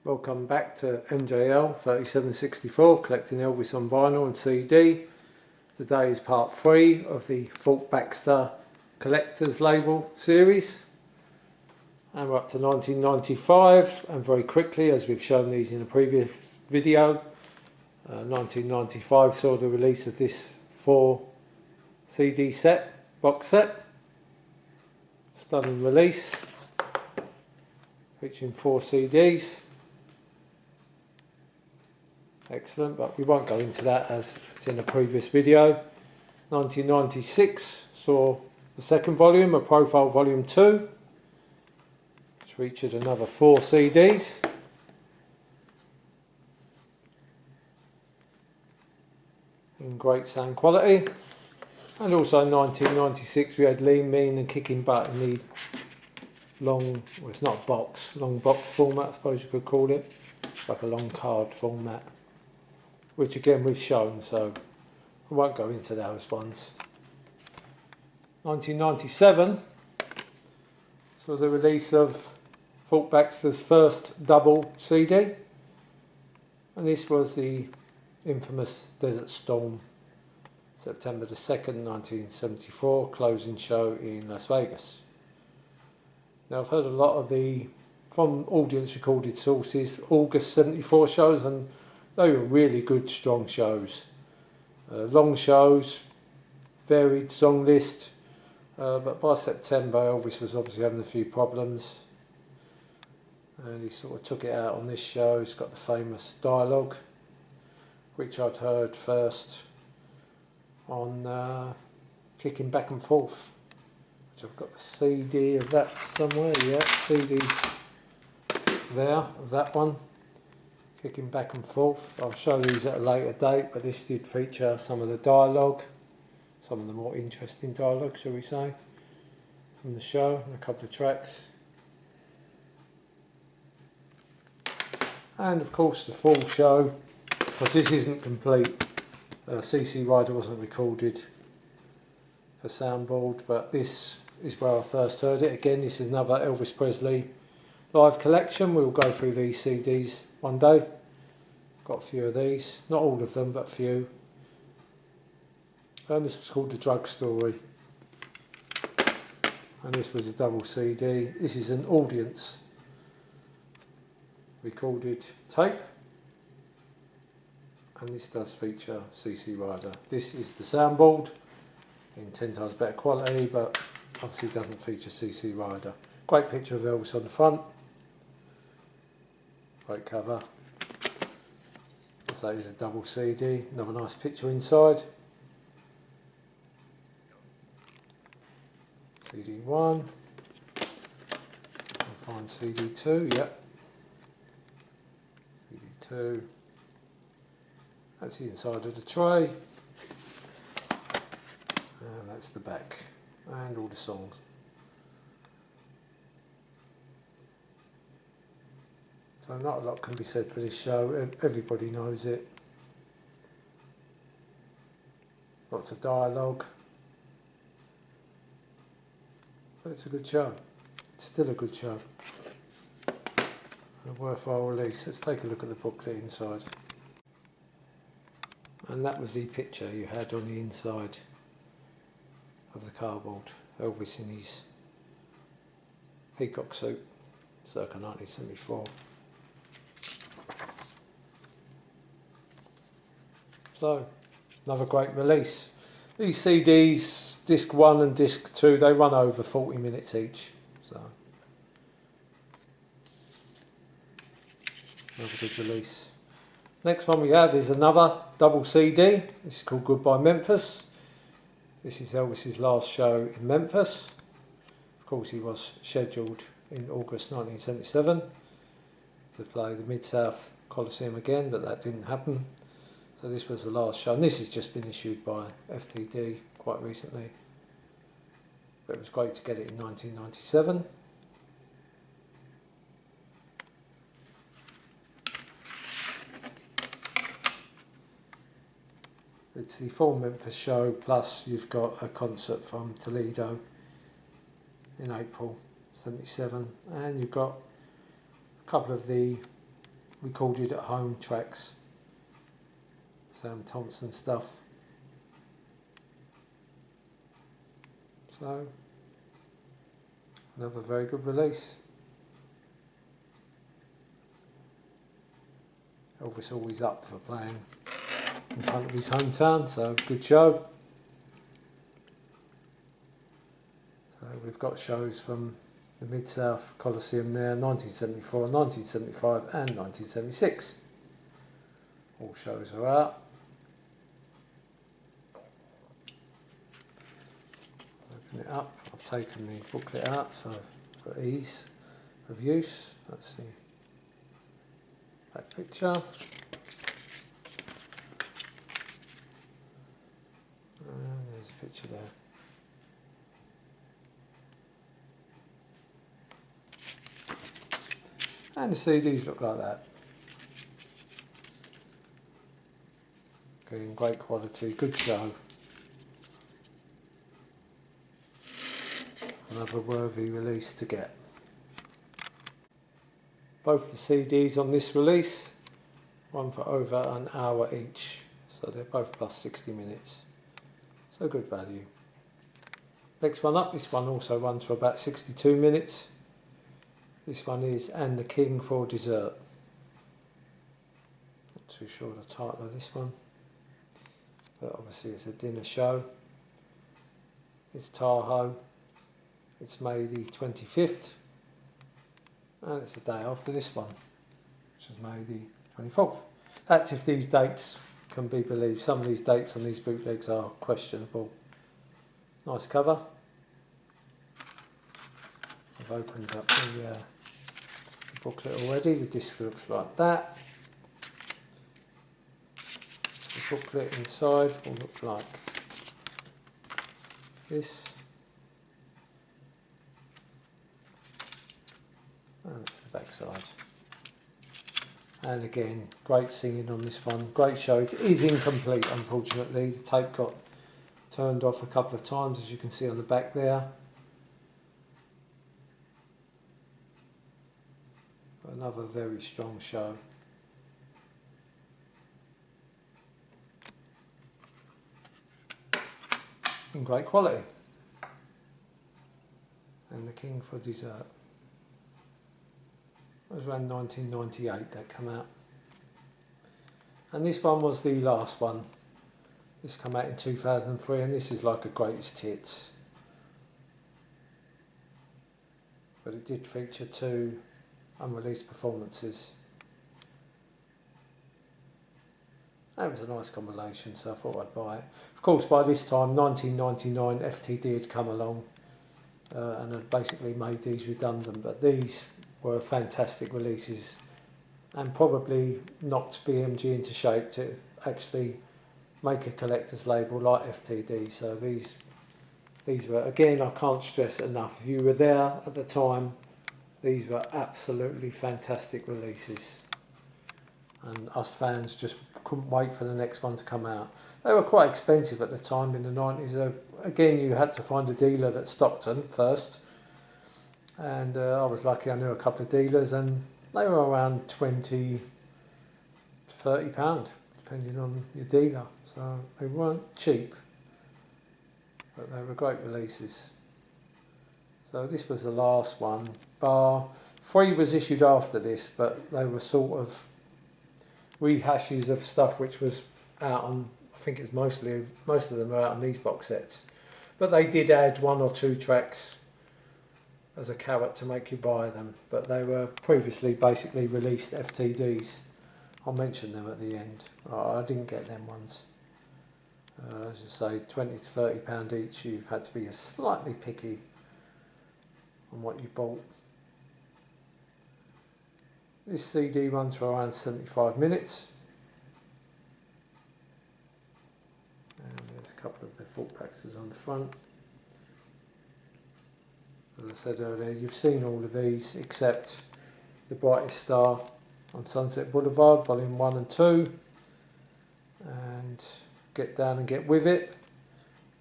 Welcome back to MJL 3764, collecting Elvis on vinyl and CD. Today is part 3 of the Fort Baxter collector's label series, and we're up to 1995, and very quickly, as we've shown these in a previous video, 1995 saw the release of this 4 CD box set. Stunning release featuring 4 CDs. Excellent, but we won't go into that as it's in a previous video. 1996 saw the second volume, a Profile Volume 2, which featured another 4 CDs. In great sound quality. And also in 1996 we had Lean, Mean and Kicking Butt in the long, well it's not box, long box format I suppose you could call it. It's like a long card format, which again we've shown, so I won't go into those ones. 1997 saw the release of Fort Baxter's first double CD, and this was the infamous Desert Storm, September the 2nd, 1974, closing show in Las Vegas. Now I've heard a lot of from audience recorded sources, August 74 shows, and they were really good, strong shows. Long shows, varied song list, but by September Elvis was obviously having a few problems, and he sort of took it out on this show. He's got the famous dialogue, which I'd heard first on Kicking Back and Forth, which I've got the CD of that somewhere. Yeah, CDs there of that one, Kicking Back and Forth. I'll show these at a later date, but this did feature some of the dialogue, some of the more interesting dialogue, shall we say, from the show, and a couple of tracks. And of course the full show, because this isn't complete. CC Rider wasn't recorded for soundboard, but this is where I first heard it. Again, this is another Elvis Presley live collection. We'll go through these CDs one day. Got a few of these, not all of them, but a few. And this was called The Drug Story, and this was a double CD. This is an audience recorded tape, and this does feature CC Rider. This is the soundboard in 10 times better quality, but obviously doesn't feature CC Rider. Great picture of Elvis on the front. Great cover. So that is a double CD. Another nice picture inside. CD 1. I'll find CD 2. Yep. CD 2. That's the inside of the tray. And that's the back. And all the songs. So not a lot can be said for this show. Everybody knows it. Lots of dialogue. But it's a good show. It's still a good show. A worthwhile release. Let's take a look at the booklet inside. And that was the picture you had on the inside of the cardboard. Elvis in his peacock suit, circa 1974. So, another great release. These CDs, disc 1 and disc 2, they run over 40 minutes each. So, another good release. Next one we have is another double CD. This is called Goodbye Memphis. This is Elvis's last show in Memphis. Of course, he was scheduled in August 1977 to play the Mid-South Coliseum again, but that didn't happen. So this was the last show, and this has just been issued by FTD quite recently. But it was great to get it in 1997. It's the full Memphis show, plus you've got a concert from Toledo in April '77, and you've got a couple of the recorded at home tracks, Sam Thompson stuff. So another very good release. Elvis always up for playing in front of his hometown, so good show. So we've got shows from the Mid-South Coliseum there, 1974, 1975 and 1976. All shows are out. Open it up. I've taken the booklet out so for ease of use. Let's see. Back picture. And there's a picture there. And the CDs look like that. Okay, great quality, good show. Another worthy release to get. Both the CDs on this release run for over an hour each, so they're both plus 60 minutes. So good value. Next one up, this one also runs for about 62 minutes. This one is And the King for Dessert. Not too sure the title of this one, but obviously it's a dinner show. It's Tahoe. It's May the 25th, and it's a day after this one, which is May the 24th. That's if these dates can be believed. Some of these dates on these bootlegs are questionable. Nice cover. I've opened up the booklet already. The disc looks like that. The booklet inside will look like this. And that's the back side. And again, great singing on this one. Great show. It is incomplete, unfortunately. The tape got turned off a couple of times, as you can see on the back there. Another very strong show. In great quality. And the King for Dessert. It was around 1998 that came out. And this one was the last one. This came out in 2003, and this is like a greatest hits. But it did feature 2 unreleased performances. And it was a nice combination, so I thought I'd buy it. Of course, by this time, 1999, FTD had come along and had basically made these redundant, but these were fantastic releases and probably knocked BMG into shape to actually make a collector's label like FTD. So these were, again, I can't stress it enough, if you were there at the time, these were absolutely fantastic releases, and us fans just couldn't wait for the next one to come out. They were quite expensive at the time in the 90s. Again, you had to find a dealer that stocked them first, and I was lucky, I knew a couple of dealers, and they were around £20 to £30 depending on your dealer, so they weren't cheap, but they were great releases. So this was the last one, bar 3 was issued after this, but they were sort of rehashes of stuff which was out on, I think it's most of them are out on these box sets, but they did add 1 or 2 tracks as a carrot to make you buy them, but they were previously basically released FTDs. I'll mention them at the end. I didn't get them ones. As I say, £20 to £30 each. You had to be slightly picky on what you bought. This CD runs for around 75 minutes. And there's a couple of the Fort Baxters on the front. As I said earlier, you've seen all of these except The Brightest Star on Sunset Boulevard, Volume 1 and 2, and Get Down and Get With It,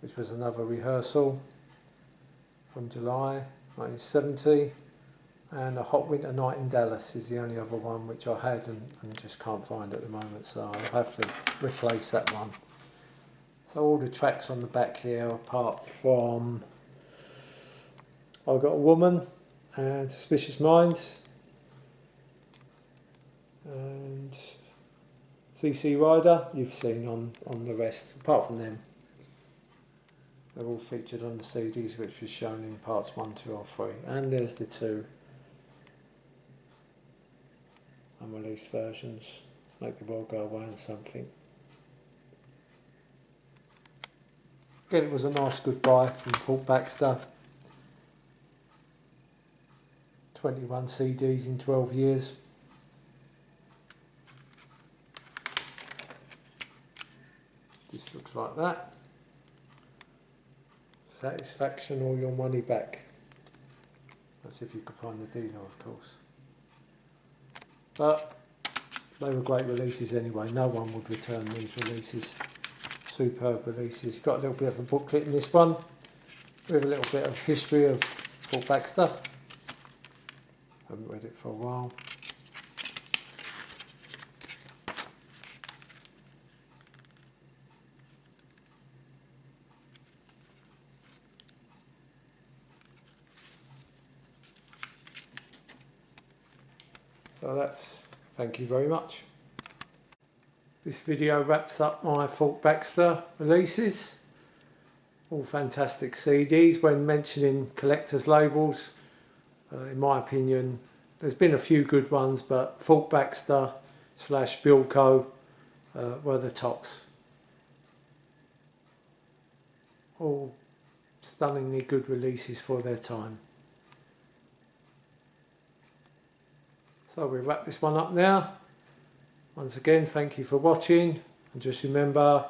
which was another rehearsal from July 1970, and A Hot Winter Night in Dallas is the only other one which I had and just can't find at the moment, so I'll have to replace that one. So all the tracks on the back here, apart from I've Got a Woman and Suspicious Minds and CC Rider, you've seen on the rest. Apart from them, they're all featured on the CDs which was shown in parts 1, 2 or 3. And there's the 2 unreleased versions, Make the World Go Away and Something. Again, it was a nice goodbye from Fort Baxter. 21 CDs in 12 years. This looks like that. Satisfaction or your money back. That's if you can find the dealer, of course. But they were great releases anyway. No one would return these releases. Superb releases. You've got a little bit of a booklet in this one with a little bit of history of Fort Baxter. Haven't read it for a while. So that's, thank you very much. This video wraps up my Fort Baxter releases. All fantastic CDs. When mentioning collector's labels, in my opinion, there's been a few good ones, but Fort Baxter / Bilko were the tops. All stunningly good releases for their time. So we'll wrap this one up now. Once again, thank you for watching, and just remember,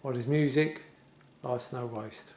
what is music? Life's no waste.